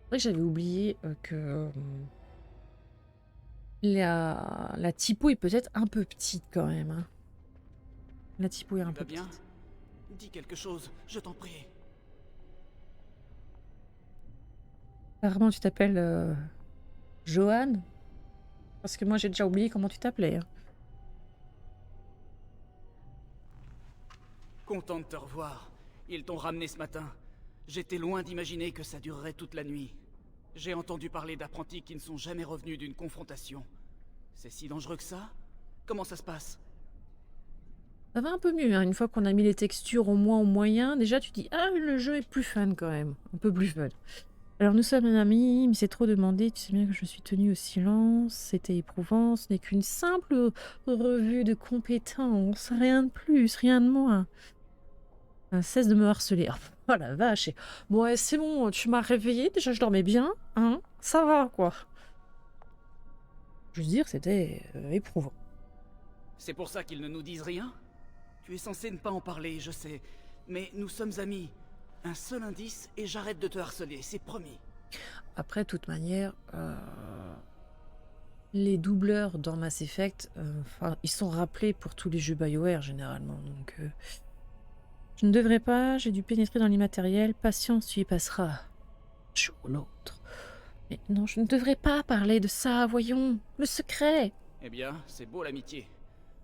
vrai que j'avais oublié que la typo est peut-être un peu petite quand même, hein. La typo est un Tu peu vas bien? petite. Dis quelque chose, je t'en prie. Apparemment, tu t'appelles Johan? Parce que moi, j'ai déjà oublié comment tu t'appelais, hein. Content de te revoir. Ils t'ont ramené ce matin. J'étais loin d'imaginer que ça durerait toute la nuit. J'ai entendu parler d'apprentis qui ne sont jamais revenus d'une confrontation. C'est si dangereux que ça? Comment ça se passe? Ça va un peu mieux, hein, une fois qu'on a mis les textures au moins au moyen. Déjà, tu dis, ah, le jeu est plus fun quand même. Un peu plus fun. Alors, nous sommes un ami, mais c'est trop demandé. Tu sais bien que je suis tenue au silence. C'était éprouvant. Ce n'est qu'une simple revue de compétences. Rien de plus, rien de moins. Cesse de me harceler. Oh la vache. Bon, ouais, c'est bon, tu m'as réveillée. Déjà, je dormais bien. Hein, ça va, quoi. Je veux dire, c'était éprouvant. C'est pour ça qu'ils ne nous disent rien? Tu es censé ne pas en parler, je sais. Mais nous sommes amis. Un seul indice et j'arrête de te harceler, c'est promis. Après, de toute manière, les doubleurs dans Mass Effect, enfin, ils sont rappelés pour tous les jeux BioWare généralement. Donc, je ne devrais pas, j'ai dû pénétrer dans l'immatériel. Patience, tu y passeras. Jour ou l'autre. Mais non, je ne devrais pas parler de ça, voyons. Le secret. Eh bien, c'est beau l'amitié.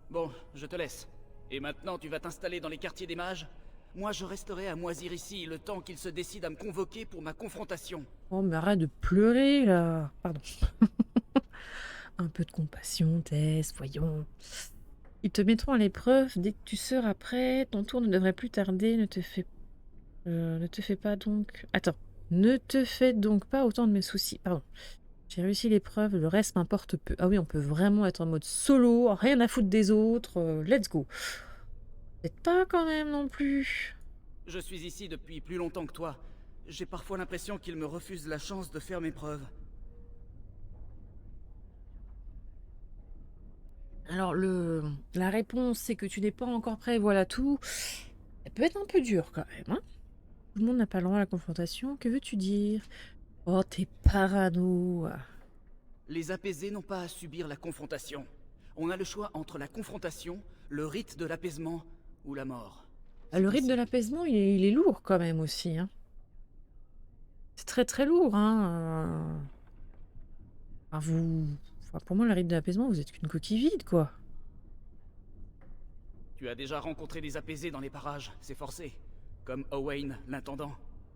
Bon, je te laisse. Et maintenant, tu vas t'installer dans les quartiers des mages? Moi, je resterai à moisir ici le temps qu'ils se décident à me convoquer pour ma confrontation. Oh, mais arrête de pleurer, là. Pardon. Un peu de compassion, Tess, voyons. Ils te mettront à l'épreuve dès que tu seras prêt. Ton tour ne devrait plus tarder. Ne te fais pas donc... Attends. Ne te fais donc pas autant de mes soucis. Pardon. J'ai réussi l'épreuve, le reste m'importe peu. Ah oui, on peut vraiment être en mode solo, rien à foutre des autres. Let's go. Peut-être pas quand même non plus. Je suis ici depuis plus longtemps que toi. J'ai parfois l'impression qu'ils me refusent la chance de faire mes preuves. Alors, la réponse, c'est que tu n'es pas encore prêt, voilà tout. Elle peut être un peu dure quand même, hein. Tout le monde n'a pas le droit à la confrontation. Que veux-tu dire? Oh, t'es parano. Les apaisés n'ont pas à subir la confrontation. On a le choix entre la confrontation, le rite de l'apaisement ou la mort. Ah, C'est le rythme de ainsi. l'apaisement, il est lourd quand même aussi, hein. C'est très très lourd, hein. Enfin, enfin, pour moi, le rythme de l'apaisement, vous êtes qu'une coquille vide, quoi. Tu as déjà rencontré des apaisés dans les parages, c'est forcé. Comme Owain, l'intendant.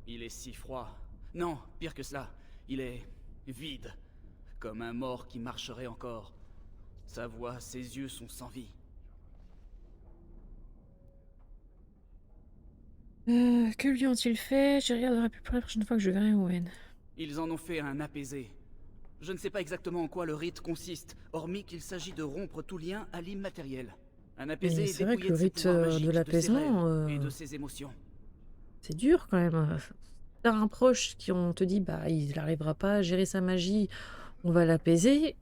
Il est si froid. Non, pire que cela. Il est vide. Comme un mort qui marcherait encore. Sa voix, ses yeux sont sans vie. Que lui ont-ils fait? J'y regarderai plus près la prochaine fois que je verrai Owen. Ils en ont fait un apaisé. Je ne sais pas exactement en quoi le rite consiste, hormis qu'il s'agit de rompre tout lien à l'immatériel. Un Mais apaisé est c'est vrai que dépouillé le de ses rite pouvoirs de magiques, de ses rêves l'apaisement, et de ses émotions. c'est dur quand même. T'as un proche qui on te dit, bah, il n'arrivera pas à gérer sa magie, on va l'apaiser.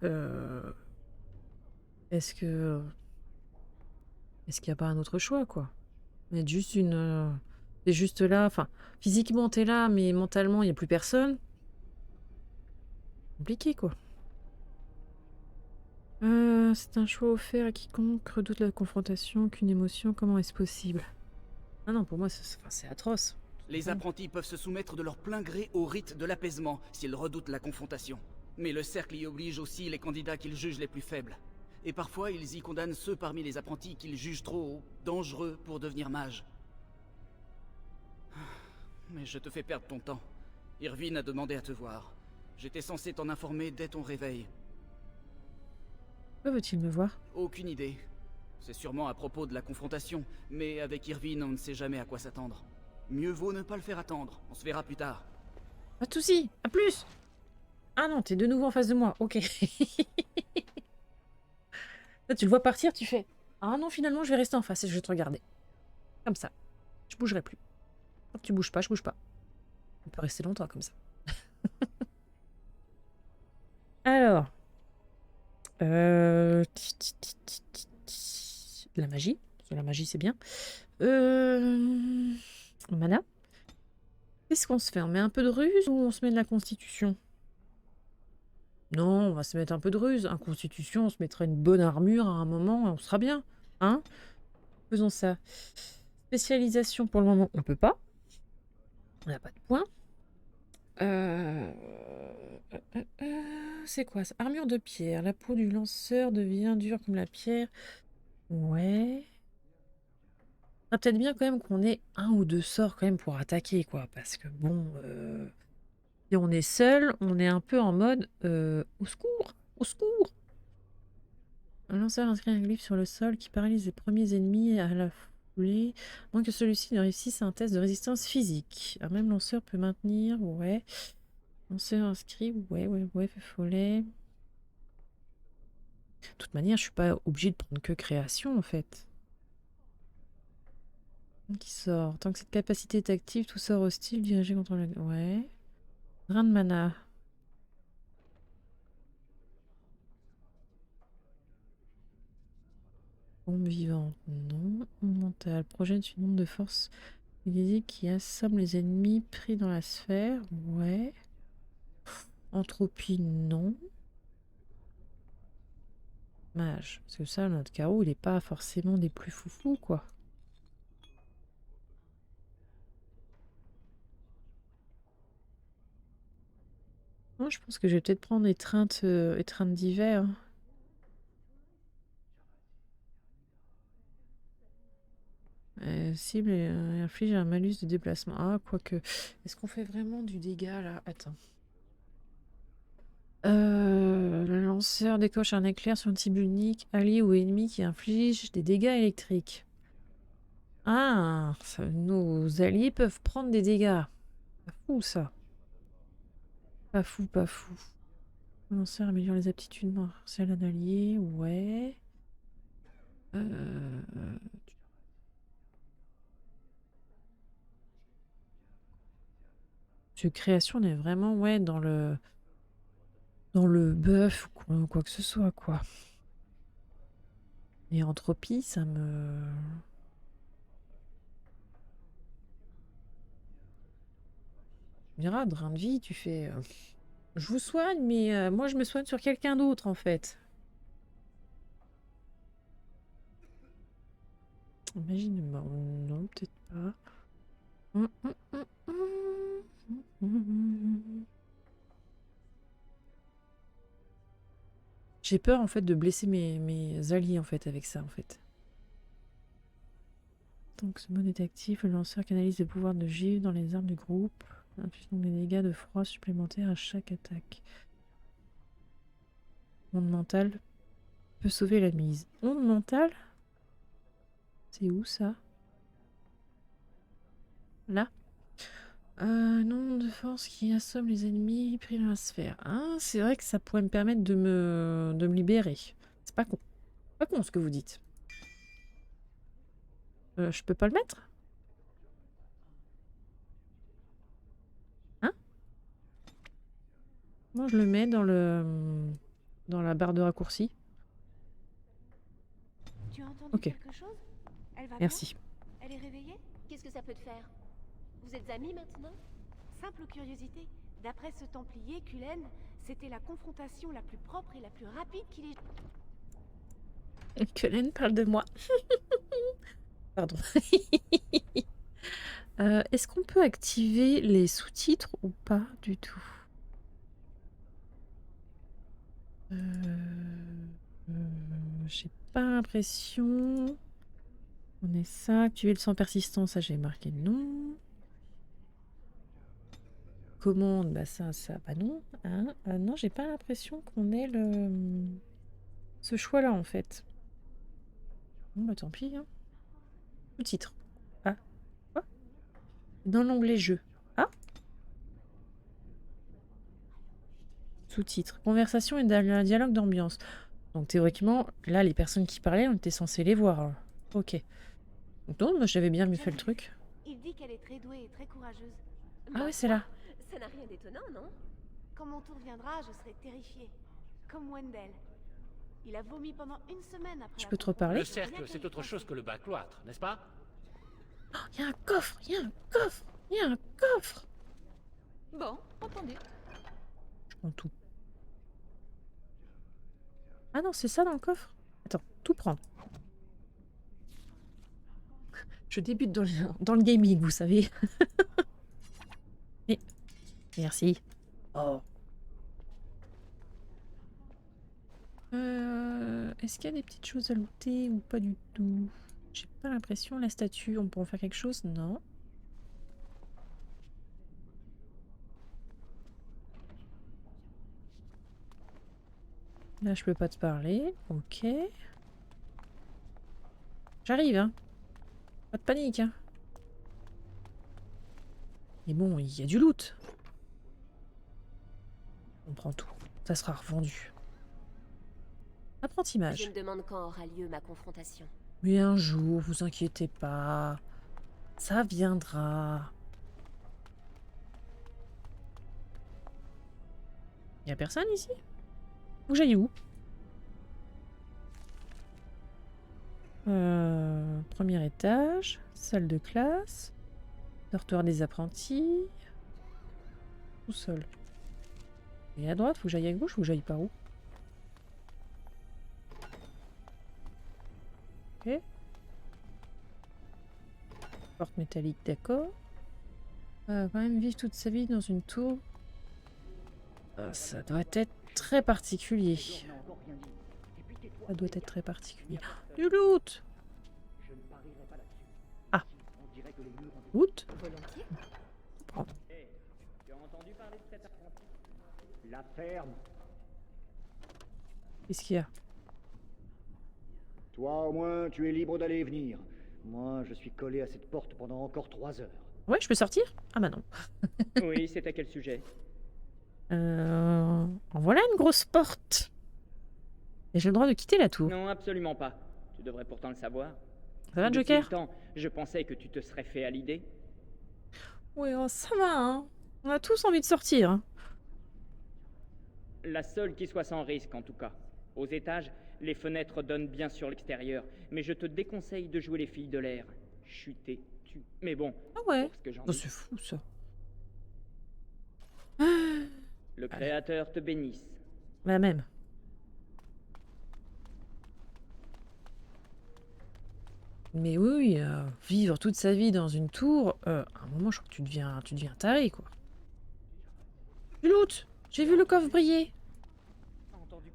Est-ce que, est-ce qu'il n'y a pas un autre choix, quoi? Être juste t'es juste là, enfin, physiquement t'es là, mais mentalement il n'y a plus personne. Compliqué, quoi. C'est un choix offert à quiconque redoute la confrontation qu'une émotion. Comment est-ce possible? Ah non, pour moi, enfin, c'est atroce. Tout Les simplement. apprentis peuvent se soumettre de leur plein gré au rite de l'apaisement s'ils redoutent la confrontation. Mais le cercle y oblige aussi les candidats qu'ils jugent les plus faibles. Et parfois, ils y condamnent ceux parmi les apprentis qu'ils jugent trop dangereux pour devenir mages. Mais je te fais perdre ton temps. Irvine a demandé à te voir. J'étais censé t'en informer dès ton réveil. Pourquoi veut-il me voir? Aucune idée. C'est sûrement à propos de la confrontation, mais avec Irvine, on ne sait jamais à quoi s'attendre. Mieux vaut ne pas le faire attendre, on se verra plus tard. Pas de soucis, à plus! Ah non, t'es de nouveau en face de moi, ok. Là, tu le vois partir, tu fais... Ah non, finalement, je vais rester en face et je vais te regarder. Comme ça. Je bougerai plus. Tant que tu bouges pas, je bouge pas. On peut rester longtemps comme ça. Alors... La magie. Parce que la magie, c'est bien. Mana. Qu'est-ce qu'on se fait? On met un peu de ruse ou on se met de la constitution? Non, on va se mettre un peu de ruse. En constitution, on se mettra une bonne armure à un moment et on sera bien. Hein? Faisons ça. Spécialisation pour le moment, on peut pas. On n'a pas de points. C'est quoi ça? Armure de pierre. La peau du lanceur devient dure comme la pierre. Ouais. Ça peut-être bien quand même qu'on ait un ou deux sorts quand même pour attaquer, quoi. Parce que bon, si on est seul, on est un peu en mode au secours, au secours. Un lanceur inscrit un glyphe sur le sol qui paralyse les premiers ennemis à la foulée, moins que celui-ci ne réussisse un test de résistance physique. Un même lanceur peut maintenir, ouais. Lanceur inscrit, ouais, fait follet. De toute manière, je suis pas obligée de prendre que création en fait. Qui sort. Tant que cette capacité est active, tout sort hostile dirigé contre le. Ouais. Grain de mana. Bombe vivante, non. Mental. Projette une onde de force physique qui assomme les ennemis pris dans la sphère. Ouais. Entropie, non. Mage. Parce que ça, notre carreau, il est pas forcément des plus foufous, quoi. Moi, je pense que je vais peut-être prendre étreinte d'hiver. Cible inflige un malus de déplacement. Ah, quoique. Est-ce qu'on fait vraiment du dégât là? Attends. Le lanceur décoche un éclair sur une cible unique, allié ou ennemi qui inflige des dégâts électriques. Ah, nos alliés peuvent prendre des dégâts. Pas fou ça. Pas fou, pas fou. Le lanceur améliore les aptitudes martiales d'un allié, ouais. Création, on est vraiment, ouais, dans le bœuf ou quoi que ce soit, quoi. Et entropie, ça me... Mira, drain de vie, tu fais... je vous soigne, mais moi, je me soigne sur quelqu'un d'autre, en fait. Imagine, non, peut-être pas. J'ai peur, en fait, de blesser mes alliés, en fait, avec ça, en fait. Tant que ce mode est actif, le lanceur canalise les pouvoirs de givre dans les armes du groupe, infligeant des dégâts de froid supplémentaires à chaque attaque. Onde mentale peut sauver la mise. Onde mentale? C'est où ça? Là? Nombre de force qui assomme les ennemis pris dans la sphère. Ah, c'est vrai que ça pourrait me permettre de me libérer. C'est pas con. Pas con ce que vous dites. Je peux pas le mettre? Hein? Moi, je le mets dans la barre de raccourci. Tu as entendu Ok. quelque chose? Elle va Merci. bien? Elle est réveillée? Qu'est-ce que ça peut te faire? Vous êtes amis maintenant? Simple curiosité. D'après ce Templier, Cullen, c'était la confrontation la plus propre et la plus rapide qu'il ait... Cullen parle de moi. Pardon. Est-ce qu'on peut activer les sous-titres ou pas du tout? J'ai pas l'impression. On est ça. Activer le sang persistant, ça j'ai marqué non. Commande, bah ça, bah non. Hein. Non, j'ai pas l'impression qu'on ait ce choix-là en fait. Bon bah tant pis. Hein. Sous-titres. Ah. Quoi? Dans l'onglet jeu. Ah. Sous-titres. Conversation et dialogue d'ambiance. Donc théoriquement, là, les personnes qui parlaient, on était censé les voir. Hein. Ok. Donc non, moi j'avais bien mieux fait le truc. Il dit qu'elle est très douée et très courageuse. Ah ouais, c'est là. Ça n'a rien d'étonnant, non? Quand mon tour viendra, je serai terrifiée. Comme Wendell. Il a vomi pendant une semaine après. Je la peux te reparler? Le cercle, c'est autre chose que le bas cloître, n'est-ce pas? Il y a un coffre! Il y a un coffre! Il y a un coffre! Bon, entendu. Je prends tout. Ah non, c'est ça dans le coffre? Attends, tout prendre. Je débute dans le gaming, vous savez. Et... Merci. Oh. Est-ce qu'il y a des petites choses à looter ou pas du tout? J'ai pas l'impression. La statue, on peut en faire quelque chose? Non. Là, je peux pas te parler. Ok. J'arrive, hein. Pas de panique, hein. Mais bon, il y a du loot. On prend tout. Ça sera revendu. Je Apprentissage. me demande quand aura lieu ma confrontation. Mais un jour, vous inquiétez pas. Ça viendra. Y a personne ici? Faut que j'aille où? Premier étage, salle de classe, dortoir des apprentis, sous-sol. Et à droite, faut que j'aille à gauche ou faut que j'aille par où? Ok. Porte métallique, d'accord. Quand même vivre toute sa vie dans une tour. Ça doit être très particulier. Ça doit être très particulier. Du loot! Ah. Loot? Volontiers. Prends. La ferme. Qu'est-ce qu'il y a? Toi, au moins, tu es libre d'aller et venir. Moi, je suis collé à cette porte pendant encore 3 heures. Ouais, je peux sortir? Ah bah non. Oui, c'est à quel sujet? En voilà une grosse porte. Et j'ai le droit de quitter la tour. Non, absolument pas. Tu devrais pourtant le savoir. Ça va, Depuis Joker? le temps, je pensais que tu te serais fait à l'idée. Oui, oh, ça va, hein. On a tous envie de sortir. Hein. La seule qui soit sans risque, en tout cas. Aux étages, les fenêtres donnent bien sur l'extérieur, mais je te déconseille de jouer les filles de l'air. Chuter, tu. Mais bon, Ah ouais. pour ce que j'en Oh, dis, c'est fou, ça. le Créateur te bénisse. La même. Mais oui, oui, vivre toute sa vie dans une tour, à un moment, je crois que tu deviens taré, quoi. Du loot! J'ai vu le coffre briller.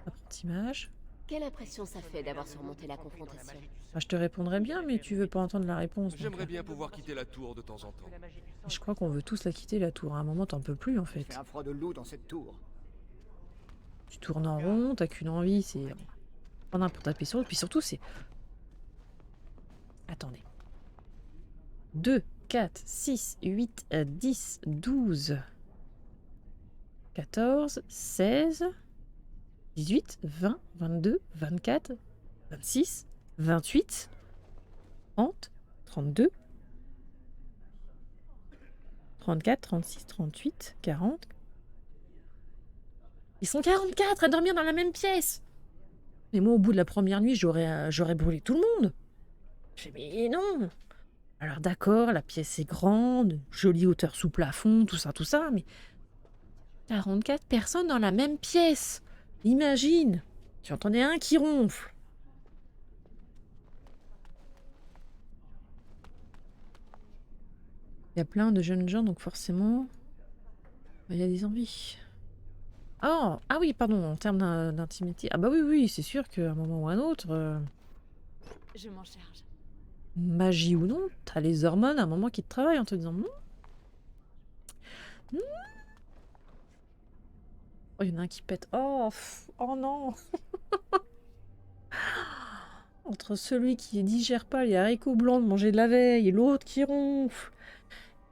Apprentissage. Quelle impression ça fait d'avoir surmonté la confrontation? Ah, je te répondrais bien, mais tu veux pas entendre la réponse. donc, J'aimerais bien pouvoir quitter la tour de temps en temps. je crois qu'on veut tous la quitter, la tour. À un moment, t'en peux plus, en fait. Il fait un froid de loup dans cette tour. Tu tournes en rond, t'as qu'une envie, c'est prendre un pour taper sur l'autre. Puis surtout, c'est... Attendez. 2, 4, 6, 8, 10, 12, 14, 16, 18, 20, 22, 24, 26, 28, 30, 32, 34, 36, 38, 40... Ils sont 44 à dormir dans la même pièce. Mais moi, au bout de la première nuit, j'aurais brûlé tout le monde. J'ai dit, mais non. Alors d'accord, la pièce est grande, jolie hauteur sous plafond, tout ça, mais 44 personnes dans la même pièce. Imagine, tu entendais un qui ronfle. Il y a plein de jeunes gens, donc forcément, il y a des envies. Oh, ah oui, pardon, en termes d'intimité. Ah bah oui, c'est sûr qu'à un moment ou à un autre, Je m'en charge. magie ou non, t'as les hormones à un moment qui te travaillent en te disant non. Oh, il y en a un qui pète. Oh non. Entre celui qui digère pas les haricots blancs de manger de la veille et l'autre qui ronfle,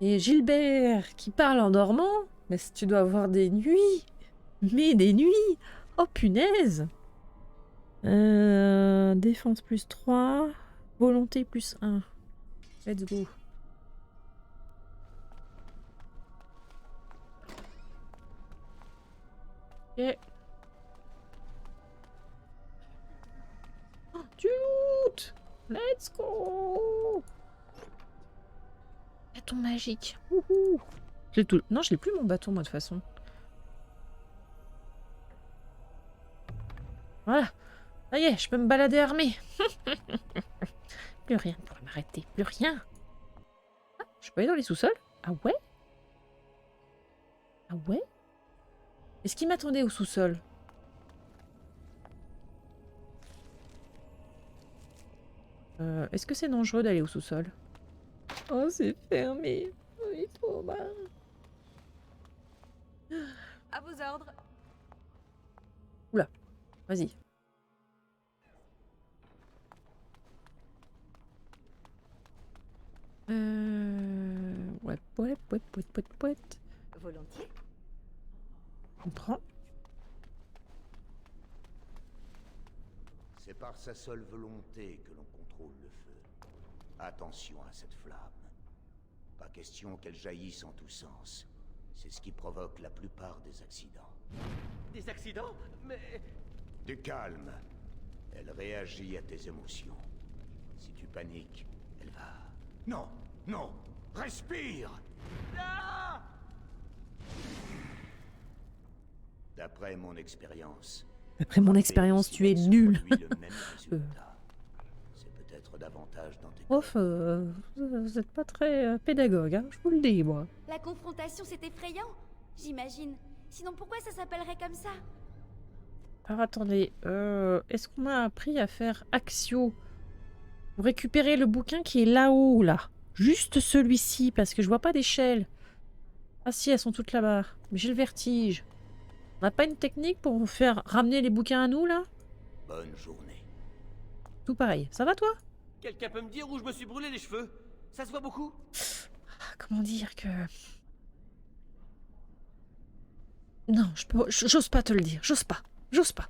et Gilbert qui parle en dormant, mais tu dois avoir des nuits. Mais des nuits! Oh punaise! Défense plus 3, volonté plus 1. Let's go. Ok. Oh, du loot! Let's go! Bâton magique. Wouhou! Je l'ai tout... Non, je l'ai plus mon bâton, moi, de toute façon. Voilà. Ça y est, je peux me balader armé. Plus rien ne pourrait m'arrêter. Plus rien. Ah, je peux aller dans les sous-sols? Ah ouais? Ah ouais? Est-ce qu'il m'attendait au sous-sol? Est-ce que c'est dangereux d'aller au sous-sol? Oh, c'est fermé. Oui, trop mal. À vos ordres. Oula, vas-y. Ouais, ouais, ouais, ouais, ouais, ouais. Volontiers. On prend. C'est par sa seule volonté que l'on contrôle le feu. Attention à cette flamme. Pas question qu'elle jaillisse en tous sens. C'est ce qui provoque la plupart des accidents. Des accidents? Mais... Du calme. Elle réagit à tes émotions. Si tu paniques, elle va... Non, non, respire! Ah! D'après mon expérience... Après mon expérience, tu es nul. C'est peut-être davantage dans tes... Prof, vous êtes pas très pédagogue, hein, je vous le dis, moi. La confrontation, c'est effrayant, j'imagine. Sinon, pourquoi ça s'appellerait comme ça? Alors attendez, est-ce qu'on a appris à faire Axio? Vous récupérez le bouquin qui est là-haut, là. Juste celui-ci, parce que je vois pas d'échelle. Ah si, elles sont toutes là-bas. Mais j'ai le vertige. On n'a pas une technique pour vous faire ramener les bouquins à nous, là? Bonne journée. Tout pareil. Ça va, toi? Quelqu'un peut me dire où je me suis brûlé les cheveux? Ça se voit beaucoup? Ah, comment dire que... Non, j'ose pas te le dire. J'ose pas. J'ose pas.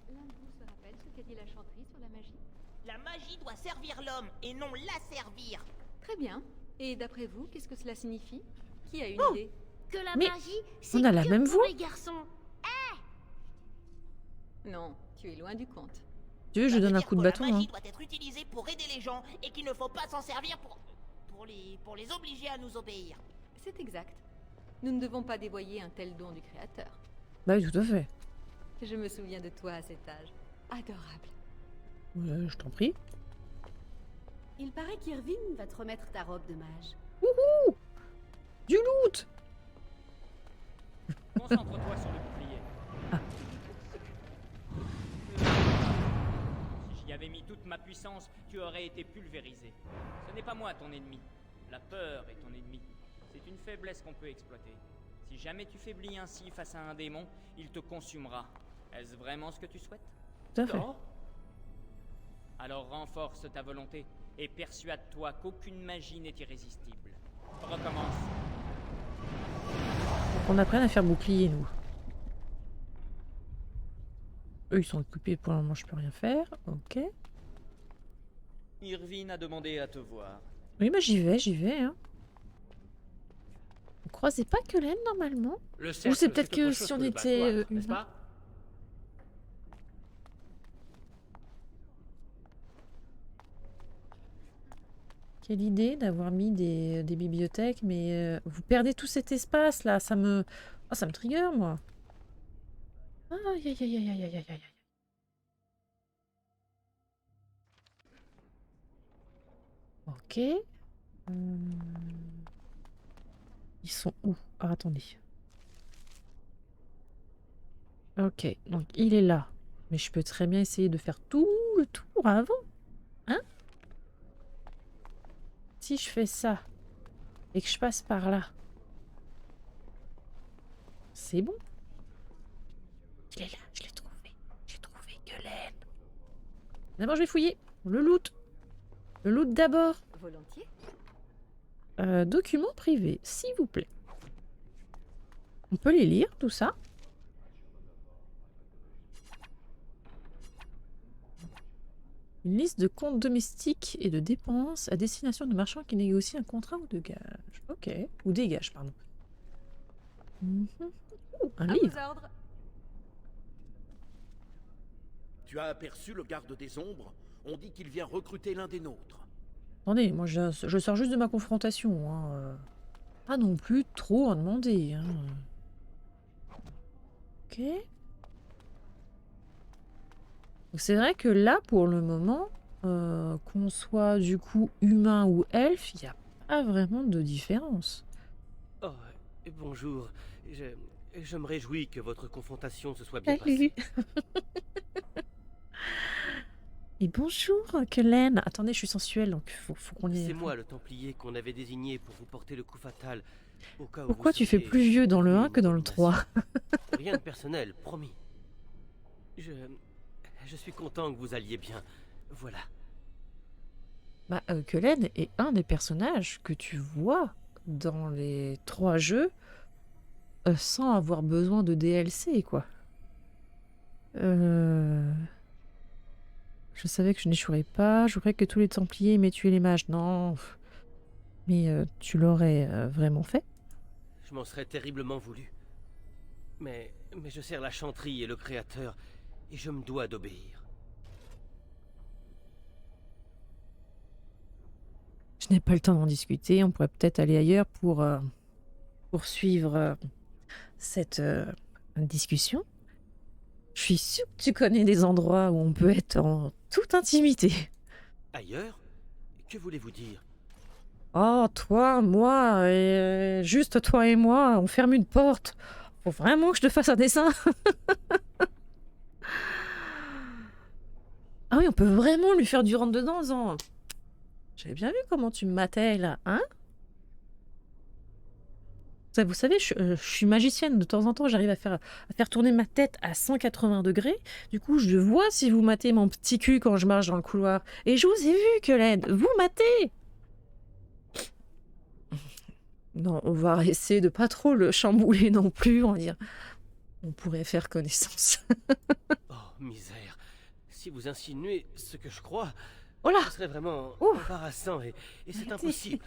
L'un de vous se rappelle ce qu'a dit la chanteuse sur la magie? La magie doit servir l'homme et non la servir. Très bien. Et d'après vous, qu'est-ce que cela signifie? Qui a une idée? Que la Mais magie, c'est on a la que même pour voix. les garçons. Non, tu es loin du compte. Tu veux, je Ça donne veut un dire coup de que bâton, la hein. magie doit être utilisée pour aider les gens et qu'il ne faut pas s'en servir pour les obliger à nous obéir. C'est exact. Nous ne devons pas dévoyer un tel don du Créateur. Bah oui, tout à fait. Je me souviens de toi à cet âge. Adorable. Je t'en prie. Il paraît qu'Irvine va te remettre ta robe de mage. Wouhou! Du loot! Concentre-toi sur le bouclier. Ah. Si j'y avais mis toute ma puissance, tu aurais été pulvérisé. Ce n'est pas moi ton ennemi. La peur est ton ennemi. C'est une faiblesse qu'on peut exploiter. Si jamais tu faiblis ainsi face à un démon, il te consumera. Est-ce vraiment ce que tu souhaites? Tout à fait. Non. Alors renforce ta volonté et persuade-toi qu'aucune magie n'est irrésistible. Recommence. On apprenne à faire bouclier, nous. Eux, ils sont occupés pour le moment, je peux rien faire. Ok. Irvine a demandé à te voir. Oui, bah j'y vais, hein. Vous croisez pas que laine, normalement? Le Ou cercle, c'est peut-être que autre chose si on le était battoir, n'est-ce humain. pas? Quelle idée d'avoir mis des bibliothèques, mais vous perdez tout cet espace là, ça me... Oh, ça me trigger, moi. Aïe, aïe, aïe, aïe, aïe, aïe, aïe, aïe. Ok. Ils sont où? Ah, attendez. Ok, donc il est là. Mais je peux très bien essayer de faire tout le tour avant. Hein? Si je fais ça et que je passe par là, c'est bon. Il est là, je l'ai trouvé. J'ai trouvé Guelaine. D'abord, je vais fouiller. Le loot. Le loot d'abord. Volontiers. Documents privés, s'il vous plaît. On peut les lire, tout ça? Une liste de comptes domestiques et de dépenses à destination de marchands qui négocient un contrat ou de gage. Ok. Ou des gages, pardon. Mhm. Un À livre. vos ordres. Tu as aperçu le garde des ombres? On dit qu'il vient recruter l'un des nôtres. Attendez, moi je sors juste de ma confrontation. Hein. Pas non plus trop en demander, hein. Ok. Donc c'est vrai que là, pour le moment, qu'on soit du coup humain ou elfe, il n'y a pas vraiment de différence. Oh, bonjour. Je me réjouis que votre confrontation se soit bien passée. Salut. Et bonjour, Kellen. Attendez, je suis sensuelle, donc faut qu'on y... C'est moi le Templier qu'on avait désigné pour vous porter le coup fatal. Au cas où Pourquoi vous tu fais seriez plus vieux dans le 1 que dans le menacé. 3? Rien de personnel, promis. Je suis content que vous alliez bien. Voilà. Bah, Kellen est un des personnages que tu vois dans les 3 jeux sans avoir besoin de DLC, quoi. Je savais que je n'échouerais pas. Je voudrais que tous les Templiers m'aient tué les mages. Non. Mais tu l'aurais vraiment fait? Je m'en serais terriblement voulu. Mais je sers la chanterie et le créateur, et je me dois d'obéir. Je n'ai pas le temps d'en discuter. On pourrait peut-être aller ailleurs pour poursuivre cette discussion. Je suis sûre que tu connais des endroits où on peut être en toute intimité. Ailleurs? Que voulez-vous dire? Oh, toi, moi, et juste toi et moi, on ferme une porte. Faut vraiment que je te fasse un dessin. Ah oui, on peut vraiment lui faire du rentre-dedans en disant... J'avais bien vu comment tu me matais, là, hein? Ça, vous savez, je suis magicienne. De temps en temps, j'arrive à faire tourner ma tête à 180 degrés. Du coup, je vois si vous matez mon petit cul quand je marche dans le couloir. Et je vous ai vu, Kellen. Vous matez! Non, on va essayer de pas trop le chambouler non plus, on va dire. On pourrait faire connaissance. Oh, misère. Si vous insinuez ce que je crois, Oh là! ce serait vraiment Ouh. embarrassant et c'est Arrêtez. impossible.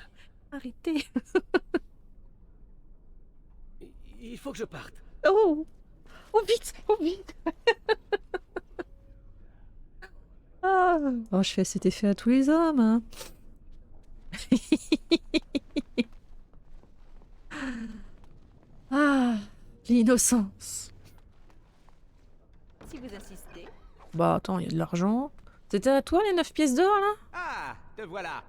Arrêtez. Il faut que je parte. Oh! Oh, vite! Oh, vite! Ah. Oh, je fais cet effet à tous les hommes, hein. Ah, l'innocence. Si vous insistez. Bah attends, il y a de l'argent. C'était à toi les 9 pièces d'or là? Ah, te voilà.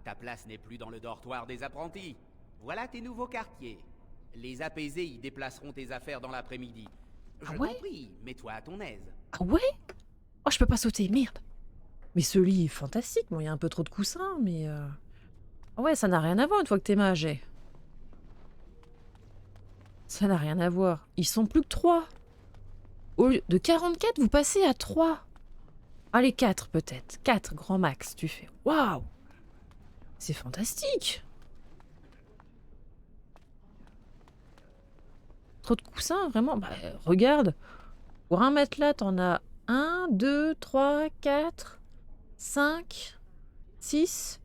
Ta place n'est plus dans le dortoir des apprentis. Voilà tes nouveaux quartiers. Les apaisés y déplaceront tes affaires dans l'après-midi. Je Ah ouais? t'en prie, mets-toi à ton aise. Ah ouais? Oh, je peux pas sauter, merde. Mais ce lit est fantastique. Bon, il y a un peu trop de coussins, mais... Ah ouais, ça n'a rien à voir une fois que t'es mage. Ça n'a rien à voir. Ils sont plus que 3. Au lieu de 44, vous passez à 3. Allez, 4 peut-être. 4, grand max, tu fais. Waouh! C'est fantastique! Trop de coussins, vraiment? Bah, regarde. Pour un matelas, t'en as 1, 2, 3, 4, 5, 6,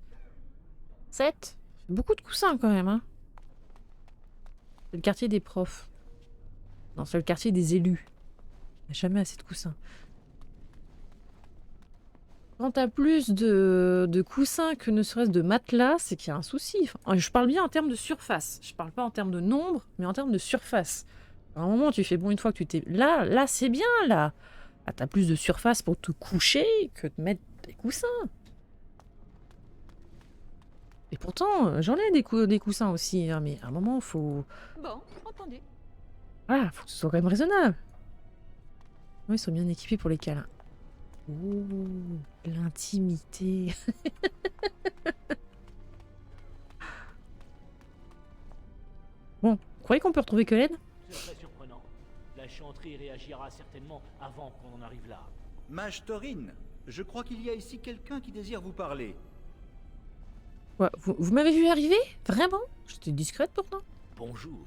7. Beaucoup de coussins quand même, hein. C'est le quartier des profs. Non, c'est le quartier des élus. Il n'y a jamais assez de coussins. Quand t'as plus de coussins que ne serait-ce de matelas, c'est qu'il y a un souci. Enfin, je parle bien en termes de surface. Je parle pas en termes de nombre, mais en termes de surface. À un moment, tu fais bon, une fois que tu t'es... Là, c'est bien, là. Là, t'as plus de surface pour te coucher que de mettre des coussins. Et pourtant, j'en ai des coussins aussi, hein, mais à un moment, faut... Bon, entendu. Voilà, faut que ce soit quand même raisonnable. Oui, ils sont bien équipés pour les câlins. Ouh, l'intimité. Bon, vous croyez qu'on peut retrouver Kellen? C'est très surprenant. La chanterie réagira certainement avant qu'on en arrive là. Mage Taurine, je crois qu'il y a ici quelqu'un qui désire vous parler. Ouais, vous m'avez vu arriver? Vraiment? J'étais discrète pourtant. Bonjour.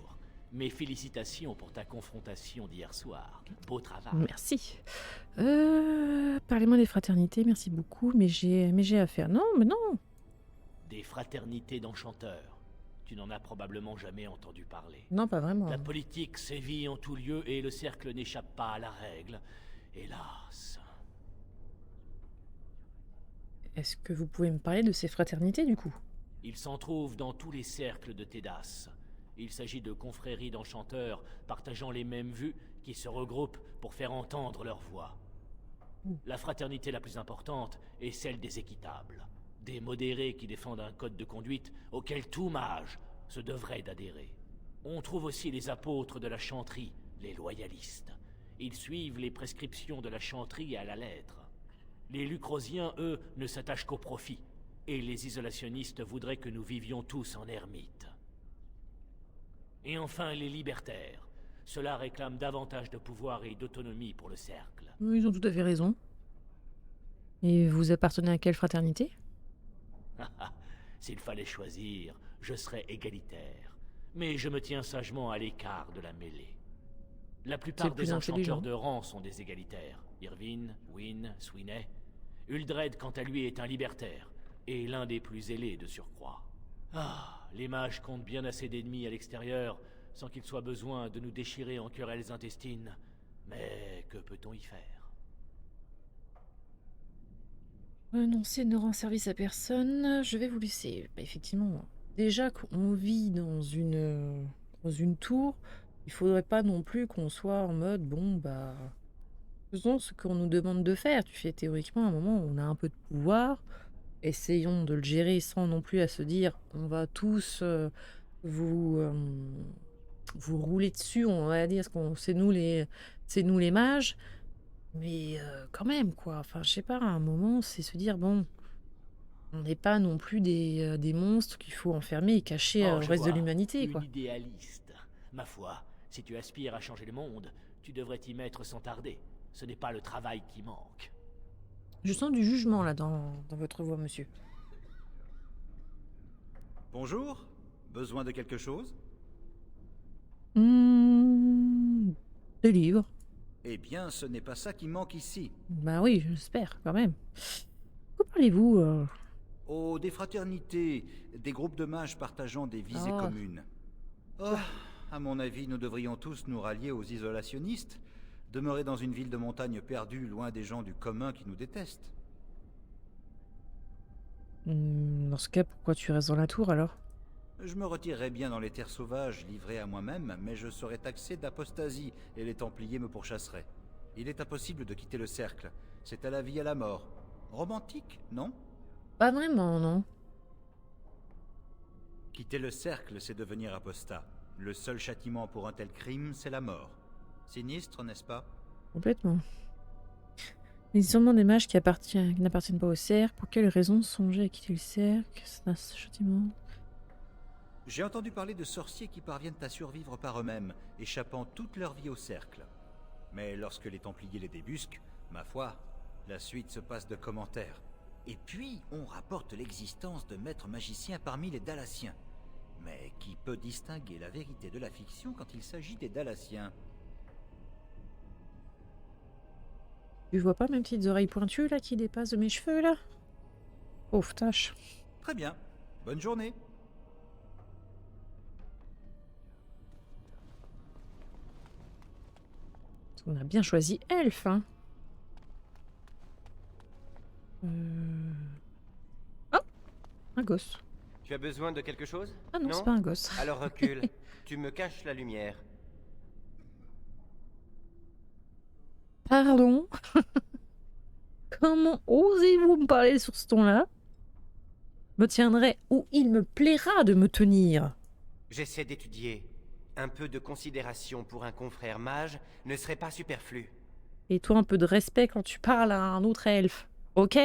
Mes félicitations pour ta confrontation d'hier soir. Beau travail. Merci. Parlez-moi des fraternités, merci beaucoup, mais j'ai à faire. Non, mais non. Des fraternités d'enchanteurs. Tu n'en as probablement jamais entendu parler. Non, pas vraiment. La politique sévit en tout lieu et le cercle n'échappe pas à la règle. Hélas. Est-ce que vous pouvez me parler de ces fraternités, du coup? Il s'en trouve dans tous les cercles de Tédas. Il s'agit de confréries d'enchanteurs partageant les mêmes vues qui se regroupent pour faire entendre leur voix. La fraternité la plus importante est celle des équitables. Des modérés qui défendent un code de conduite auquel tout mage se devrait d'adhérer. On trouve aussi les apôtres de la chanterie, les loyalistes. Ils suivent les prescriptions de la chanterie à la lettre. Les lucrosiens, eux, ne s'attachent qu'au profit. Et les isolationnistes voudraient que nous vivions tous en ermite. Et enfin, les libertaires. Ceux-là réclament davantage de pouvoir et d'autonomie pour le cercle. Oui, ils ont tout à fait raison. Et vous appartenez à quelle fraternité? S'il fallait choisir, je serais égalitaire. Mais je me tiens sagement à l'écart de la mêlée. La plupart des enchanteurs de rang sont des égalitaires. Irvine, Wynne, Sweeney. Uldred, quant à lui, est un libertaire. Et l'un des plus ailés de surcroît. Ah, les mages comptent bien assez d'ennemis à l'extérieur, sans qu'il soit besoin de nous déchirer en querelles intestines. Mais que peut-on y faire? Renoncer ne rend service à personne. Je vais vous laisser. Bah, effectivement, déjà qu'on vit dans une tour, il faudrait pas non plus qu'on soit en mode bon bah faisons ce qu'on nous demande de faire. Tu fais théoriquement à un moment où on a un peu de pouvoir. Essayons de le gérer sans non plus à se dire on va tous vous rouler dessus, on va dire c'est nous les mages. Mais quand même, quoi. Enfin, je sais pas, à un moment, c'est se dire, bon, on n'est pas non plus des monstres qu'il faut enfermer et cacher au reste de l'humanité, quoi. Une idéaliste. Ma foi, si tu aspires à changer le monde, tu devrais t'y mettre sans tarder. Ce n'est pas le travail qui manque. Je sens du jugement, là, dans votre voix, monsieur. Bonjour. Besoin de quelque chose? Des livres. Eh bien, ce n'est pas ça qui manque ici. Bah oui, j'espère, quand même. Où parlez-vous Oh, des fraternités, des groupes de mages partageant des visées communes. Oh, à mon avis, nous devrions tous nous rallier aux isolationnistes, demeurer dans une ville de montagne perdue, loin des gens du commun qui nous détestent. Dans ce cas, pourquoi tu restes dans la tour, alors? Je me retirerais bien dans les terres sauvages, livré à moi-même, mais je serais taxé d'apostasie et les Templiers me pourchasseraient. Il est impossible de quitter le cercle. C'est à la vie à la mort. Romantique, non? Pas vraiment, non. Quitter le cercle, c'est devenir apostat. Le seul châtiment pour un tel crime, c'est la mort. Sinistre, n'est-ce pas? Complètement. Il y a sûrement des mages qui n'appartiennent pas au cercle. Pour quelle raison songer à quitter le cercle? C'est un châtiment. J'ai entendu parler de sorciers qui parviennent à survivre par eux-mêmes, échappant toute leur vie au cercle. Mais lorsque les Templiers les débusquent, ma foi, la suite se passe de commentaires. Et puis, on rapporte l'existence de maîtres magiciens parmi les Dalaciens. Mais qui peut distinguer la vérité de la fiction quand il s'agit des Dalaciens? Tu vois pas mes petites oreilles pointues, là, qui dépassent de mes cheveux, là? Pauvre tâche. Très bien. Bonne journée. On a bien choisi elfe, hein. Oh, un gosse. Tu as besoin de quelque chose? Ah non, c'est pas un gosse. Alors recule. Tu me caches la lumière. Pardon? Comment osez-vous me parler sur ce ton-là? Me tiendrai où il me plaira de me tenir. J'essaie d'étudier. Un peu de considération pour un confrère mage ne serait pas superflu. Et toi, un peu de respect quand tu parles à un autre elfe, ok?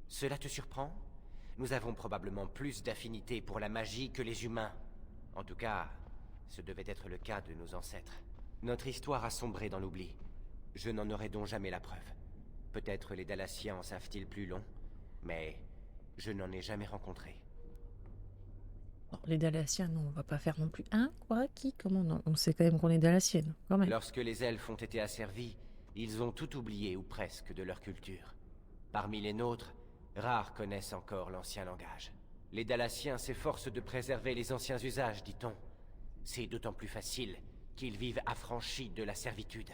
Cela te surprend? Nous avons probablement plus d'affinité pour la magie que les humains. En tout cas, ce devait être le cas de nos ancêtres. Notre histoire a sombré dans l'oubli. Je n'en aurai donc jamais la preuve. Peut-être les Dalaciens en savent-ils plus long, mais je n'en ai jamais rencontré. Non, les Dalaciens, non, on va pas faire non plus un, quoi, qui, comment, non. On sait quand même qu'on est Dalaciennes, quand même. Lorsque les elfes ont été asservis, ils ont tout oublié, ou presque, de leur culture. Parmi les nôtres, rares connaissent encore l'ancien langage. Les Dalaciens s'efforcent de préserver les anciens usages, dit-on. C'est d'autant plus facile qu'ils vivent affranchis de la servitude.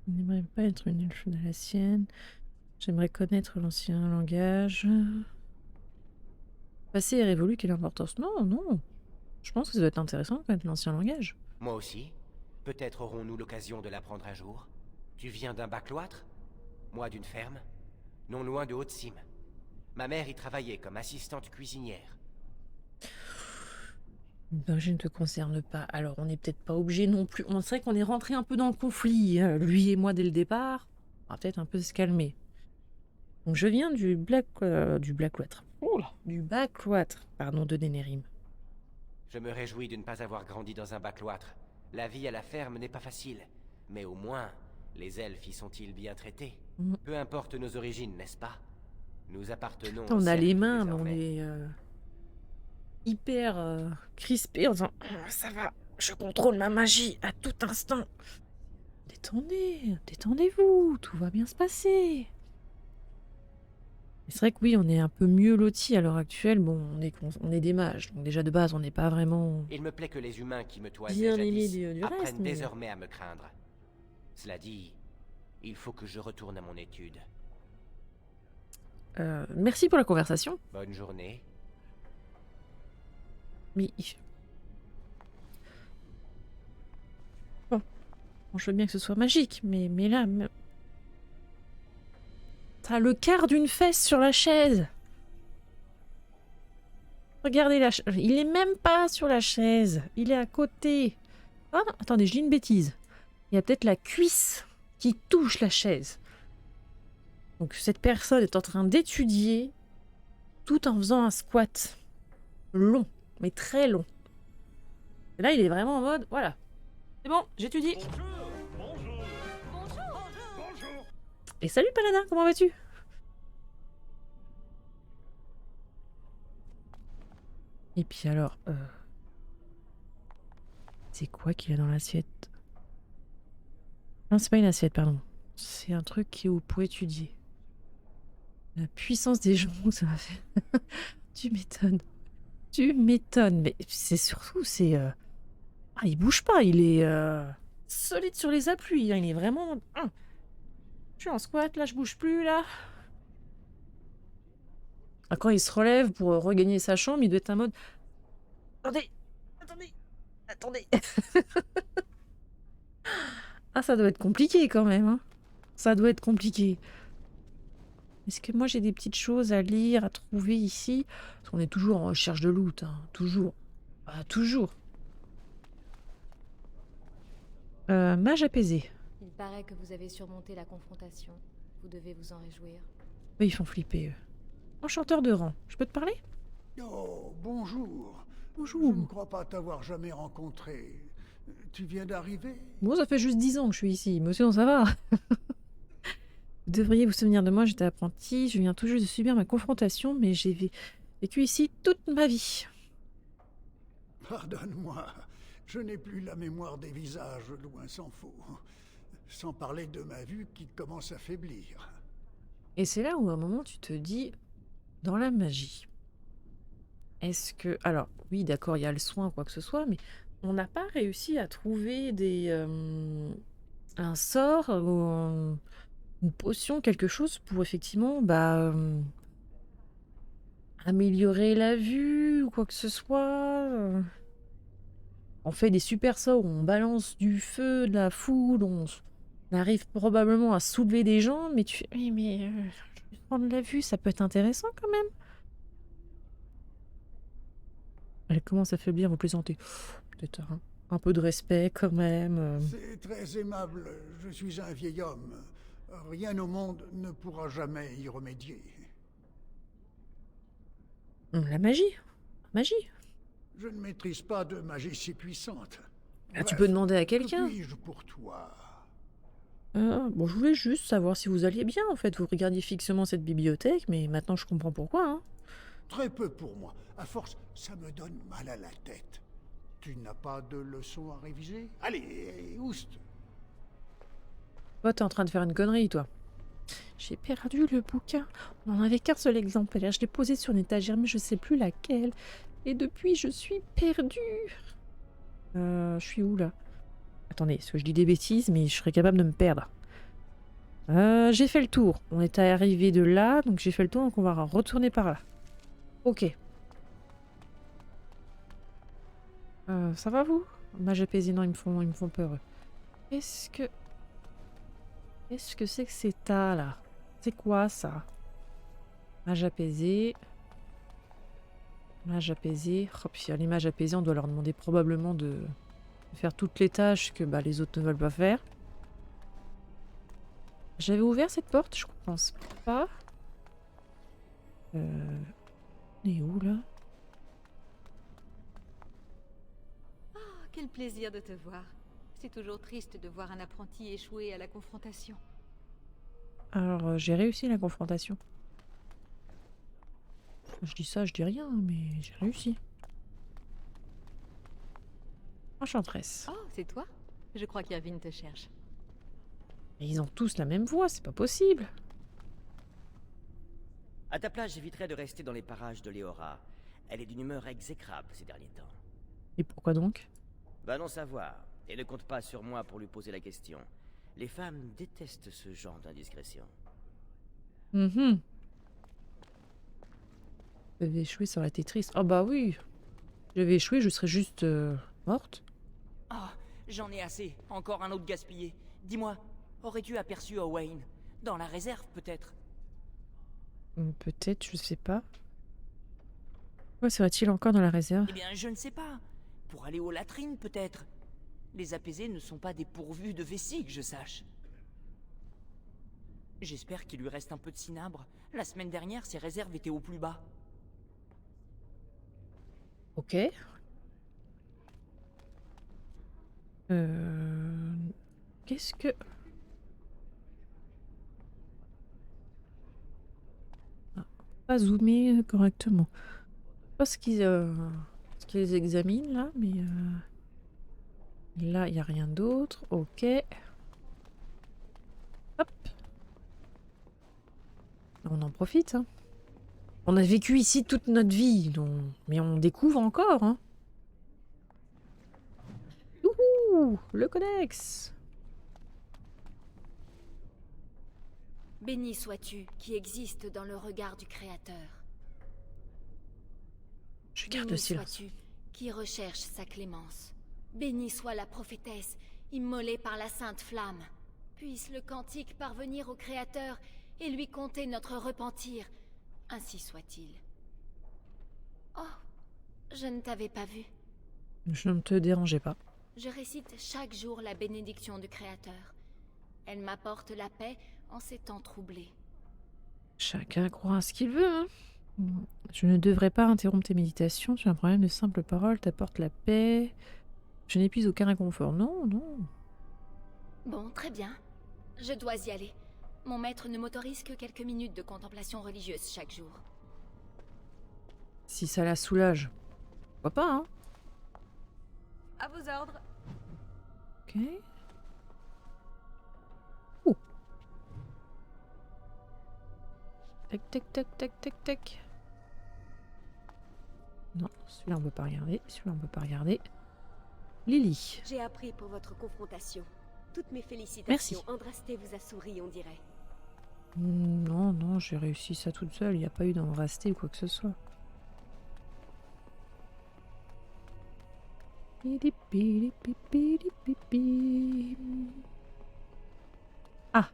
On n'aimerait pas être une elfe Dalacienne. J'aimerais connaître l'ancien langage. Passé et révolu, quelle importance? Non, non. Je pense que ça doit être intéressant de connaître l'ancien langage. Moi aussi. Peut-être aurons-nous l'occasion de l'apprendre un jour. Tu viens d'un bac cloître? Moi d'une ferme? Non loin de Haute-Cime. Ma mère y travaillait comme assistante cuisinière. Ben, je ne te concerne pas. Alors, on n'est peut-être pas obligé non plus. On sait qu'on est rentré un peu dans le conflit, lui et moi, dès le départ. On va peut-être un peu se calmer. Donc, je viens du Blackcloître. Oula, du Backcloître, pardon, de Denerim. Je me réjouis de ne pas avoir grandi dans un bac cloître. La vie à la ferme n'est pas facile. Mais au moins, les elfes y sont-ils bien traités? Peu importe nos origines, n'est-ce pas? Nous appartenons On a les mains, désormais. mais on est hyper crispés en disant ça va, je contrôle ma magie à tout instant. Détendez-vous, tout va bien se passer. C'est vrai que oui, on est un peu mieux lotis à l'heure actuelle. Bon, on est des mages, donc déjà de base, on n'est pas vraiment Il me plaît que les humains qui me toisaient bien aimés jadis du apprennent reste. Mais... désormais à me craindre. Cela dit, il faut que je retourne à mon étude. merci pour la conversation. Bonne journée. Mais... Bon, je veux bien que ce soit magique, mais là... T'as le quart d'une fesse sur la chaise. Regardez la chaise. Il est même pas sur la chaise. Il est à côté. Ah, attendez, je dis une bêtise. Il y a peut-être la cuisse qui touche la chaise. Donc cette personne est en train d'étudier tout en faisant un squat. Long, mais très long. Et là, il est vraiment en mode, voilà. C'est bon, j'étudie. Et salut Paladin, comment vas-tu? Et puis alors, c'est quoi qu'il y a dans l'assiette? Non, c'est pas une assiette, pardon. C'est un truc qui est pour étudier. La puissance des jambes, ça m'a fait... Tu m'étonnes. Tu m'étonnes. Mais c'est surtout, c'est... Ah, il bouge pas, il est solide sur les appuis. Hein, il est vraiment... Je suis en squat, là, je bouge plus, là. Ah, quand il se relève pour regagner sa chambre, il doit être en mode... Attendez. Ah, ça doit être compliqué, quand même. Hein. Ça doit être compliqué. Est-ce que moi, j'ai des petites choses à lire, à trouver ici? Parce qu'on est toujours en recherche de loot. Hein. Toujours. Ah, toujours. Mage apaisé. Il paraît que vous avez surmonté la confrontation. Vous devez vous en réjouir. Oui, ils font flipper, eux. Enchanteur de rang. Je peux te parler? Oh, bonjour. Bonjour. Je ne crois pas t'avoir jamais rencontré. Tu viens d'arriver? Bon, ça fait juste 10 ans que je suis ici, mais sinon ça va. Vous devriez vous souvenir de moi, j'étais apprenti, je viens tout juste de subir ma confrontation, mais j'ai vécu ici toute ma vie. Pardonne-moi, je n'ai plus la mémoire des visages, loin s'en faut. Sans parler de ma vue qui commence à faiblir. Et c'est là où à un moment tu te dis, dans la magie, est-ce que... Alors, oui, d'accord, il y a le soin ou quoi que ce soit, mais on n'a pas réussi à trouver un sort ou une potion, quelque chose pour effectivement améliorer la vue ou quoi que ce soit. On fait des super sorts où on balance du feu, de la foudre, on arrive probablement à soulever des gens, mais tu fais, oui, mais prendre la vue, ça peut être intéressant quand même. Elle commence à faiblir, vous plaisantez. Peut-être un peu de respect quand même. C'est très aimable, je suis un vieil homme. Rien au monde ne pourra jamais y remédier. La magie. Magie. Je ne maîtrise pas de magie si puissante. Ah, tu peux demander à quelqu'un. Que puis-je pour toi? Bon, je voulais juste savoir si vous alliez bien, en fait. Vous regardiez fixement cette bibliothèque, mais maintenant je comprends pourquoi. Hein. Très peu pour moi. À force, ça me donne mal à la tête. Tu n'as pas de leçons à réviser? Allez, oust! Toi, t'es en train de faire une connerie, toi. J'ai perdu le bouquin. On n'en avait qu'un seul exemplaire. Je l'ai posé sur une étagère, mais je sais plus laquelle. Et depuis, je suis perdue. Je suis où, là? Attendez, parce que je dis des bêtises, mais je serais capable de me perdre. J'ai fait le tour. On est arrivé de là, donc j'ai fait le tour, donc on va retourner par là. Ok. Ça va vous? Mage apaisé, non, ils me font peur. Qu'est-ce que c'est que ces tas là? C'est quoi ça? Mage apaisé. Mage apaisé. Oh, puis les mages apaisés, on doit leur demander probablement de faire toutes les tâches que les autres ne veulent pas faire. J'avais ouvert cette porte, je pense pas. On est où là? Quel plaisir de te voir. C'est toujours triste de voir un apprenti échouer à la confrontation. Alors, j'ai réussi la confrontation. Je dis ça, je dis rien, mais j'ai réussi. Enchanteresse. Oh, c'est toi? Je crois qu'Irvine te cherche. Mais ils ont tous la même voix, c'est pas possible. À ta place, j'éviterais de rester dans les parages de Léora. Elle est d'une humeur exécrable ces derniers temps. Et pourquoi donc? Va non savoir. Et ne compte pas sur moi pour lui poser la question. Les femmes détestent ce genre d'indiscrétion. J'avais échoué, ça aurait été triste. Ah bah oui. J'avais échoué, je serais juste morte. Ah, j'en ai assez. Encore un autre gaspillé. Dis-moi, aurais-tu aperçu Owain? Dans la réserve, peut-être? Peut-être, je sais pas. Pourquoi serait-il encore dans la réserve? Eh bien, je ne sais pas. Pour aller aux latrines, peut-être. Les apaisés ne sont pas dépourvus de vessie, que je sache. J'espère qu'il lui reste un peu de cinabre. La semaine dernière, ses réserves étaient au plus bas. Ok. Qu'est-ce que... Ah, pas zoomer correctement. Pas ce qu'ils examinent là, mais là il n'y a rien d'autre. Ok. Hop. On en profite. Hein. On a vécu ici toute notre vie, mais on découvre encore. Hein. Youhou, le codex. Béni sois-tu qui existe dans le regard du Créateur. Je garde Béni silence. sois-tu qui recherche sa clémence. Bénie soit la prophétesse, immolée par la sainte flamme. Puisse le cantique parvenir au Créateur et lui conter notre repentir. Ainsi soit-il. Oh, je ne t'avais pas vu. Je ne te dérangeais pas. Je récite chaque jour la bénédiction du Créateur. Elle m'apporte la paix en ces temps troublés. Chacun croit à ce qu'il veut. Hein. Je ne devrais pas interrompre tes méditations. Tu as un problème de simples paroles, t'apporte la paix. Je n'épuise aucun réconfort. Non, non. Bon, très bien. Je dois y aller. Mon maître ne m'autorise que quelques minutes de contemplation religieuse chaque jour. Si ça la soulage. Pourquoi pas, hein? À vos ordres. Ok. Ouh. Tac, tac, tac, tac, tac, tac. Non, celui-là on peut pas regarder. Celui-là on peut pas regarder. Lily. J'ai appris pour votre confrontation. Toutes mes félicitations. Merci. Andrasté vous a souri, on dirait. Non, non, j'ai réussi ça toute seule. Il n'y a pas eu d'enrasté ou quoi que ce soit. Ah.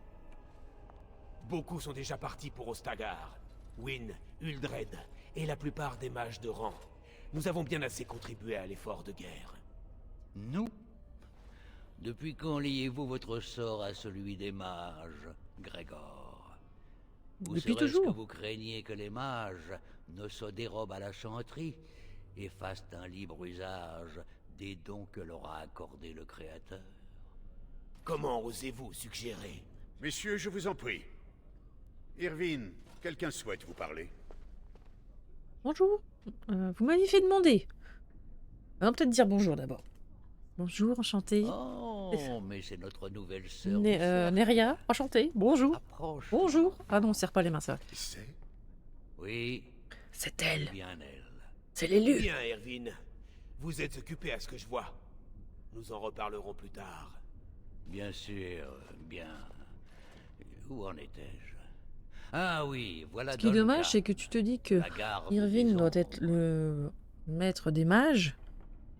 Beaucoup sont déjà partis pour Ostagar. Wynne, Uldred et la plupart des mages de rang. Nous avons bien assez contribué à l'effort de guerre. Nous? Depuis quand liez-vous votre sort à celui des mages, Grégor? Ou Depuis serait-ce toujours. que vous craignez que les mages ne se dérobent à la chanterie et fassent un libre usage des dons que leur a accordés le Créateur? Comment osez-vous suggérer? Messieurs, je vous en prie. Irvine, quelqu'un souhaite vous parler. Bonjour. Vous m'aviez fait demander. On va peut-être dire bonjour d'abord. Bonjour, enchantée. Oh, mais c'est notre nouvelle sœur. Neria, enchantée. Bonjour. Approche. Bonjour. Ah non, on serre pas les mains, ça. C'est? Oui. C'est elle. Bien elle. C'est l'élu. Bien, Irvine. Vous êtes occupé à ce que je vois. Nous en reparlerons plus tard. Bien sûr, bien. Où en étais-je? Ah oui, voilà. Ce qui est Duncan, dommage, c'est que tu te dis que la garde Irvine des doit ombres. être le maître des mages.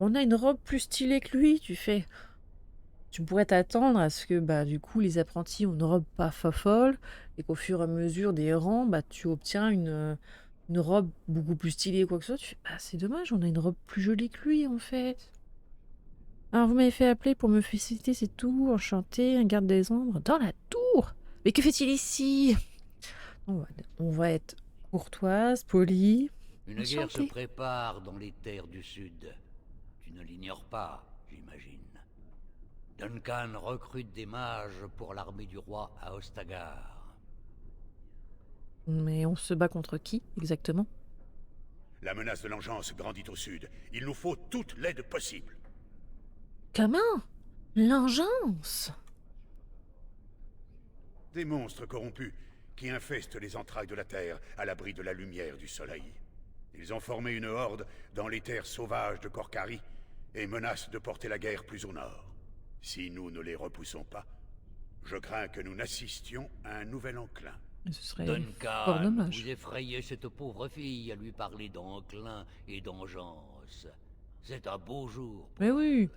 On a une robe plus stylée que lui, tu fais. Tu pourrais t'attendre à ce que bah du coup les apprentis ont une robe pas folle et qu'au fur et à mesure des rangs, bah tu obtiens une robe beaucoup plus stylée ou quoi que ce soit. Tu fais, bah c'est dommage, on a une robe plus jolie que lui en fait. Alors vous m'avez fait appeler pour me féliciter, c'est tout, enchanté, un garde des ombres dans la tour. Mais que fait-il ici? On va être courtoise, polie, Une guerre se enchantée. prépare dans les terres du Sud. Tu ne l'ignores pas, j'imagine. Duncan recrute des mages pour l'armée du roi à Ostagar. Mais on se bat contre qui exactement? La menace de l'engeance grandit au sud. Il nous faut toute l'aide possible. Comment? L'engeance? Des monstres corrompus qui infestent les entrailles de la terre à l'abri de la lumière du soleil. Ils ont formé une horde dans les terres sauvages de Korkari et menacent de porter la guerre plus au nord. Si nous ne les repoussons pas, je crains que nous n'assistions à un nouvel enclin. Ce serait fort Duncan, dommage. vous effrayez cette pauvre fille à lui parler d'enclin et d'engeance. C'est un beau jour. Mais oui,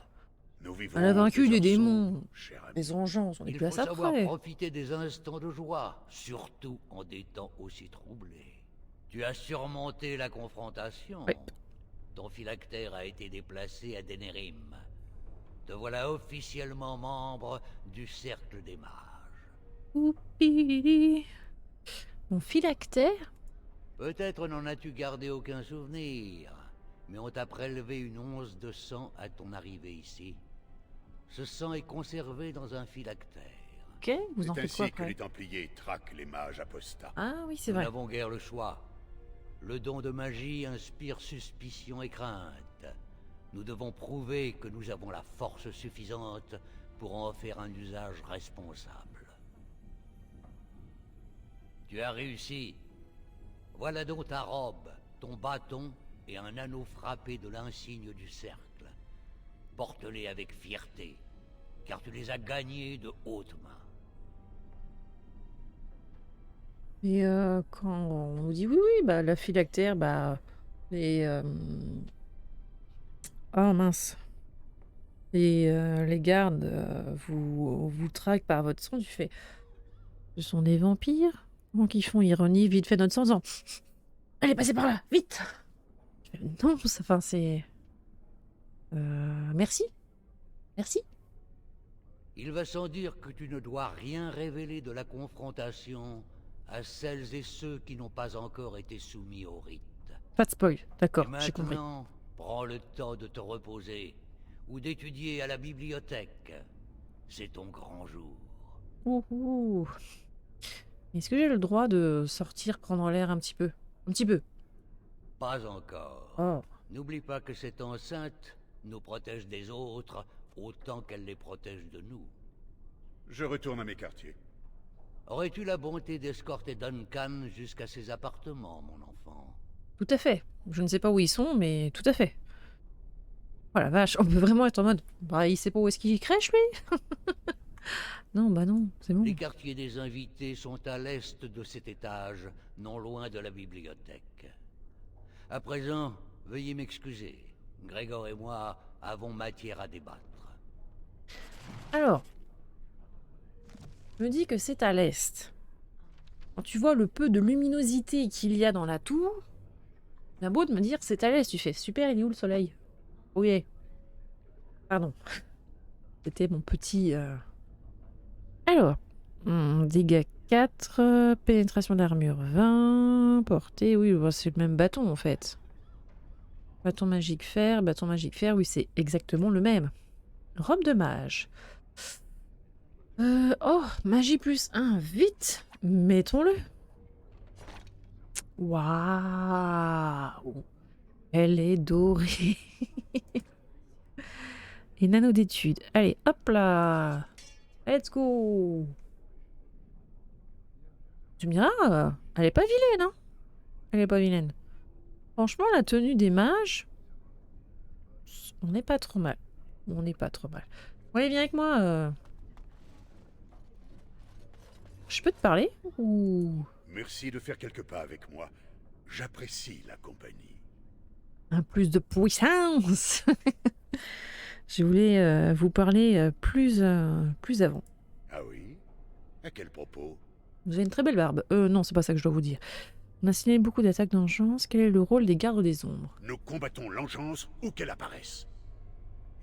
Nous vivons elle a vaincu des des arceaux, démons, cher ami. des engeances, on est Il plus à faut ça savoir près. profiter des instants de joie, surtout en des temps aussi troublés. Tu as surmonté la confrontation. Oui. Ton phylactère a été déplacé à Denerim. Te voilà officiellement membre du Cercle des Mages. Oupi. Mon phylactère? Peut-être n'en as-tu gardé aucun souvenir, mais on t'a prélevé une once de sang à ton arrivée ici. Ce sang est conservé dans un phylactère. Ok, vous en C'est faites quoi ainsi que après? les Templiers traquent les mages apostats. Ah oui, c'est Nous vrai. n'avons guère le choix. Le don de magie inspire suspicion et crainte. Nous devons prouver que nous avons la force suffisante pour en faire un usage responsable. Tu as réussi. Voilà donc ta robe, ton bâton et un anneau frappé de l'insigne du cercle. Porte-les avec fierté, car tu les as gagnés de haute main. Et quand on nous dit oui, oui, bah la phylactère, bah les ah mince, les gardes vous traquent par votre sang, tu fais, ce sont des vampires? Comment qu'ils font? Ils renient vite fait notre sang en disant, allez, passez par là, vite! Je fais, non, enfin c'est merci, merci. Il va sans dire que tu ne dois rien révéler de la confrontation à celles et ceux qui n'ont pas encore été soumis au rite. Pas de spoil, d'accord, Et j'ai compris. maintenant, prends le temps de te reposer ou d'étudier à la bibliothèque. C'est ton grand jour. Ouhou. Est-ce que j'ai le droit de sortir prendre l'air un petit peu? Un petit peu. Pas encore. Oh. N'oublie pas que cette enceinte nous protège des autres autant qu'elle les protège de nous. Je retourne à mes quartiers. Aurais-tu la bonté d'escorter Duncan jusqu'à ses appartements, mon enfant? Tout à fait. Je ne sais pas où ils sont, mais tout à fait. Oh la vache, on peut vraiment être en mode, bah il sait pas où est-ce qu'il crèche lui? Non, bah non, c'est bon. Les quartiers des invités sont à l'est de cet étage, non loin de la bibliothèque. À présent, veuillez m'excuser. Grégor et moi avons matière à débattre. Alors, je me dis que c'est à l'est. Quand tu vois le peu de luminosité qu'il y a dans la tour, bien beau de me dire c'est à l'est, tu fais super, il est où le soleil? Oui. Pardon. C'était mon petit... Alors, dégâts 4, pénétration d'armure 20, portée, oui, bah, c'est le même bâton en fait. Bâton magique fer, oui, c'est exactement le même. Robe de mage. Oh, magie plus 1, vite, mettons-le. Waouh, elle est dorée. Et nano d'études. Allez, hop là. Let's go. Tu me diras, elle est pas vilaine, hein? Elle est pas vilaine. Franchement, la tenue des mages, on n'est pas trop mal. On n'est pas trop mal. Bon, allez, viens avec moi. Je peux te parler ou... Merci de faire quelques pas avec moi. J'apprécie la compagnie. Un plus de puissance. Je voulais vous parler plus avant. Ah oui? À quel propos? Vous avez une très belle barbe. Non, c'est pas ça que je dois vous dire. On a signalé beaucoup d'attaques d'engeance. Quel est le rôle des gardes des ombres? Nous combattons l'engeance où qu'elle apparaisse.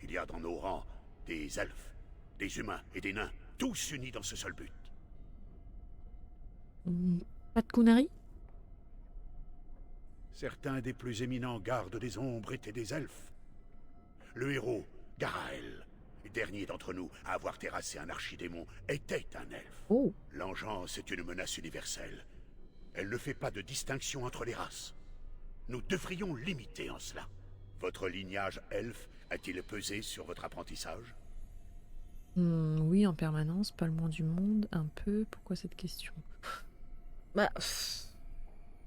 Il y a dans nos rangs des elfes, des humains et des nains, tous unis dans ce seul but. Pas de Kunari? Certains des plus éminents gardes des ombres étaient des elfes. Le héros, Garaël, dernier d'entre nous à avoir terrassé un archidémon, était un elfe. Oh. L'engeance est une menace universelle. Elle ne fait pas de distinction entre les races. Nous devrions l'imiter en cela. Votre lignage elfe a-t-il pesé sur votre apprentissage? Oui, en permanence, pas le moins du monde, un peu. Pourquoi cette question? Bah,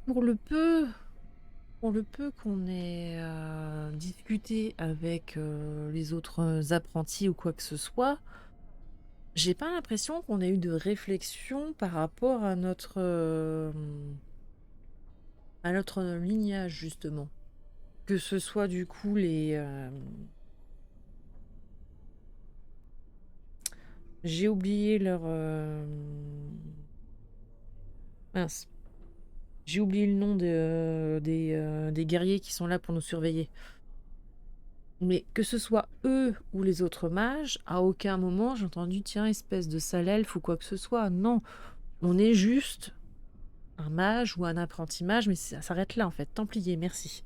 pour le peu qu'on ait discuté avec les autres apprentis ou quoi que ce soit, j'ai pas l'impression qu'on ait eu de réflexion par rapport à notre lignage, justement. Que ce soit du coup j'ai oublié leur... Mince. J'ai oublié le nom des guerriers qui sont là pour nous surveiller. Mais que ce soit eux ou les autres mages, à aucun moment j'ai entendu tiens, espèce de sale elfe ou quoi que ce soit. Non, on est juste un mage ou un apprenti mage, mais ça s'arrête là en fait. Templier, merci.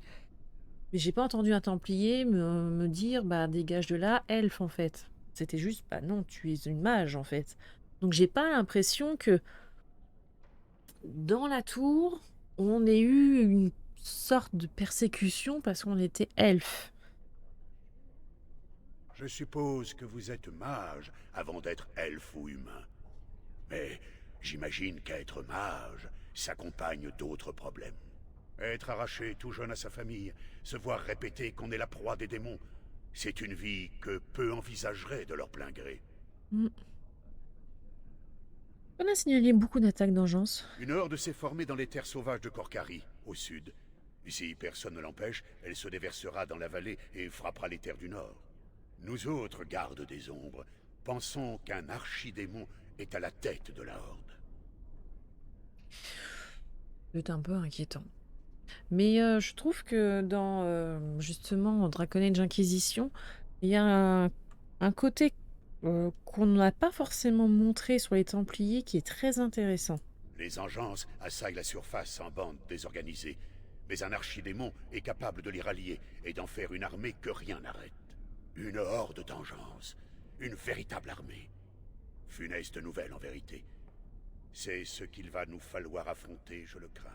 Mais j'ai pas entendu un templier me dire bah dégage de là, elfe en fait. C'était juste bah non, tu es une mage en fait. Donc j'ai pas l'impression que dans la tour, on ait eu une sorte de persécution parce qu'on était elfe. Je suppose que vous êtes mage avant d'être elfe ou humain. Mais j'imagine qu'être mage s'accompagne d'autres problèmes. Être arraché tout jeune à sa famille, se voir répéter qu'on est la proie des démons, c'est une vie que peu envisageraient de leur plein gré. On a signalé beaucoup d'attaques d'engeance. Une horde s'est formée dans les terres sauvages de Korkari, au sud. Si personne ne l'empêche, elle se déversera dans la vallée et frappera les terres du nord. Nous autres, gardes des ombres, pensons qu'un archidémon est à la tête de la horde. C'est un peu inquiétant. Mais je trouve que dans, justement, Dragon Age Inquisition, il y a un côté qu'on n'a pas forcément montré sur les Templiers qui est très intéressant. Les engeances assaillent la surface en bandes désorganisées, mais un archidémon est capable de les rallier et d'en faire une armée que rien n'arrête. Une horde d'engeances, une véritable armée. Funeste nouvelle en vérité. C'est ce qu'il va nous falloir affronter, je le crains.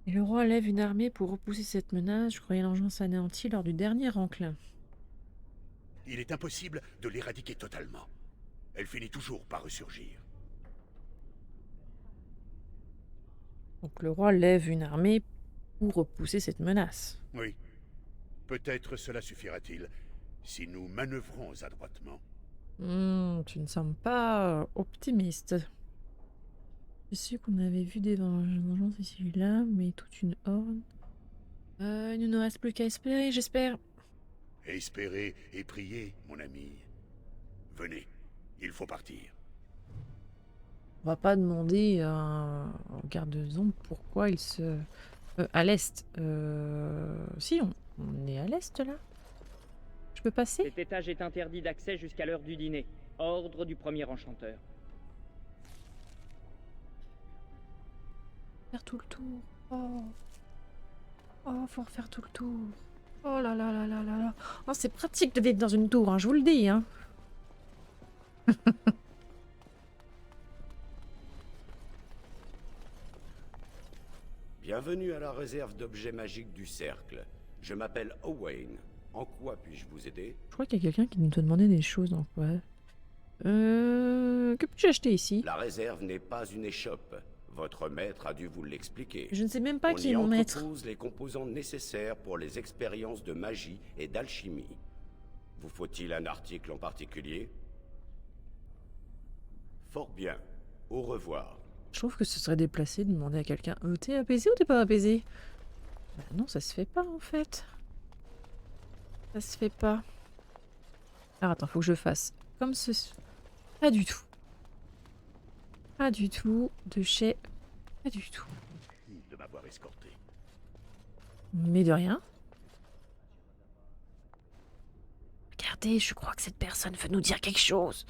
Et le roi lève une armée pour repousser cette menace. Je croyais l'engeance anéantie lors du dernier enclin. Il est impossible de l'éradiquer totalement. Elle finit toujours par ressurgir. Donc le roi lève une armée pour repousser cette menace. Oui. Peut-être cela suffira-t-il, si nous manœuvrons adroitement. Tu ne sembles pas optimiste. Je sais qu'on avait vu des vengeances ici et là, mais toute une horde. Il ne nous reste plus qu'à espérer, j'espère. Espérer et prier, mon ami. Venez, il faut partir. On va pas demander au garde des ombres pourquoi il se... à l'est. Si, on est à l'est, là. Je peux passer? Cet étage est interdit d'accès jusqu'à l'heure du dîner. Ordre du premier enchanteur. Faire tout le tour. Oh, faut refaire tout le tour. Oh là là là là là là. Oh, c'est pratique de vivre dans une tour, hein, je vous le dis, hein. Bienvenue à la réserve d'objets magiques du Cercle. Je m'appelle Owain. En quoi puis-je vous aider? Je crois qu'il y a quelqu'un qui nous demandait des choses, donc ouais. Que puis-je acheter ici? La réserve n'est pas une échoppe. Votre maître a dû vous l'expliquer. Je ne sais même pas qui est mon mon maître. On y entrepose les composants nécessaires pour les expériences de magie et d'alchimie. Vous faut-il un article en particulier? Fort bien. Au revoir. Je trouve que ce serait déplacé de demander à quelqu'un t'es apaisé ou t'es pas apaisé? Bah non, ça se fait pas en fait. Ça se fait pas. Alors attends, faut que je fasse comme ceci. Pas du tout. Pas du tout. De chez. Pas du tout. De m'avoir escorté. Mais de rien. Regardez, je crois que cette personne veut nous dire quelque chose.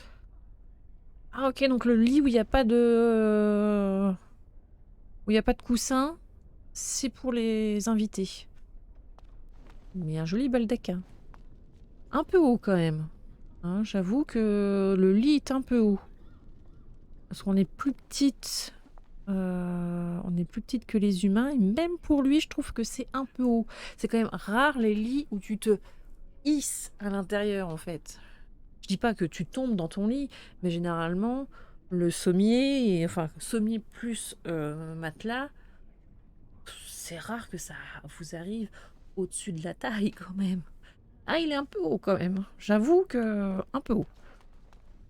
Ah ok, donc le lit où il n'y a pas de... Où il n'y a pas de coussin, c'est pour les invités. Mais un joli baldaquin. Un peu haut quand même. Hein, j'avoue que le lit est un peu haut. Parce qu'on est plus petite. On est plus petite que les humains. Et même pour lui, je trouve que c'est un peu haut. C'est quand même rare les lits où tu te hisses à l'intérieur en fait. Je dis pas que tu tombes dans ton lit, mais généralement, le sommier, enfin sommier plus matelas, c'est rare que ça vous arrive au-dessus de la taille quand même. Ah, il est un peu haut quand même. J'avoue que un peu haut.